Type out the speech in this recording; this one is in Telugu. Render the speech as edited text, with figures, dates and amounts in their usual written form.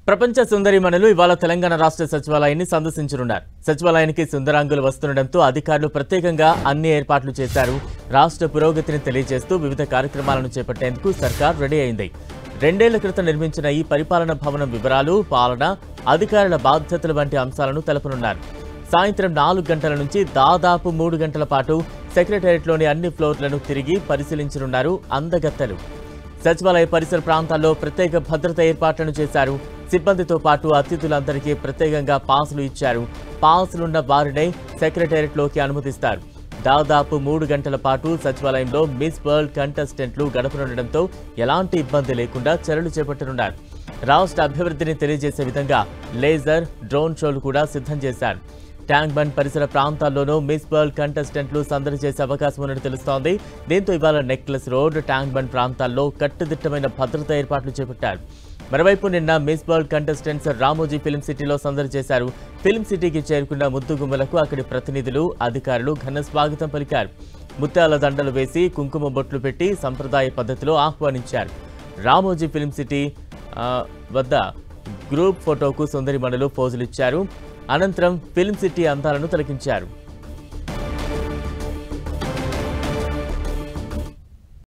ప్రపంచ సుందరీమణులు ఇవాళ తెలంగాణ రాష్ట్ర సచివాలయాన్ని సందర్శించనున్నారు. సచివాలయానికి సుందరాంగులు వస్తుండటంతో అధికారులు ప్రత్యేకంగా అన్ని ఏర్పాట్లు చేశారు. రాష్ట్ర పురోగతిని తెలియజేస్తూ వివిధ కార్యక్రమాలను చేపట్టేందుకు సర్కార్ రెడీ అయింది. 2 ఏళ్ల క్రితం నిర్మించిన ఈ పరిపాలన భవనం వివరాలు, పాలన, అధికారుల బాధ్యతలు వంటి అంశాలను తెలపనున్నారు. సాయంత్రం 4 గంటల నుంచి దాదాపు 3 గంటల పాటు సెక్రటేరియట్లోని అన్ని ఫ్లోర్లను తిరిగి పరిశీలించనున్నారు అందగత్తెలు. సచివాలయ పరిసర ప్రాంతాల్లో ప్రత్యేక భద్రత ఏర్పాట్లను చేశారు. సిబ్బందితో పాటు అతిథులందరికీ ప్రత్యేకంగా పాసులు ఇచ్చారు. పాసులున్న వారినే సెక్రటేరియట్లోకి అనుమతిస్తారు. దాదాపు 3 గంటల పాటు సచివాలయంలో మిస్ వరల్డ్ కంటెస్టెంట్లు గడపనుండటంతో ఎలాంటి ఇబ్బంది లేకుండా చర్యలు చేపట్టనున్నారు. రాష్ట్ర అభివృద్ధిని తెలియజేసే విధంగా లేజర్, డ్రోన్ షోలు కూడా సిద్ధం చేశారు. ట్యాంక్ బండ్ పరిసర ప్రాంతాల్లోనూ మిస్ వరల్డ్ కంటెస్టెంట్లు సందడి చేసే అవకాశం ఉన్నట్టు తెలుస్తోంది. దీంతో ఇవాళ నెక్లెస్ రోడ్, ట్యాంక్ బండ్ ప్రాంతాల్లో కట్టుదిట్టమైన భద్రతా ఏర్పాట్లు చేపట్టారు. మరోవైపు నిన్న miss world contestants Ramoji film సిటీలో సందడి చేశారు. ఫిల్మ్ సిటీకి చేరుకున్న ముద్దుగుమ్మలకు అక్కడి ప్రతినిధులు, అధికారులు ఘన స్వాగతం పలికారు. ముత్యాల దండలు వేసి కుంకుమ బొట్లు పెట్టి సంప్రదాయ పద్ధతిలో ఆహ్వానించారు. రామోజీ ఫిల్మ్ సిటీ వద్ద గ్రూప్ ఫోటోకు సుందరిమణులు పోజులిచ్చారు. అనంతరం ఫిల్మ్ సిటీ అందాలను తిలకించారు.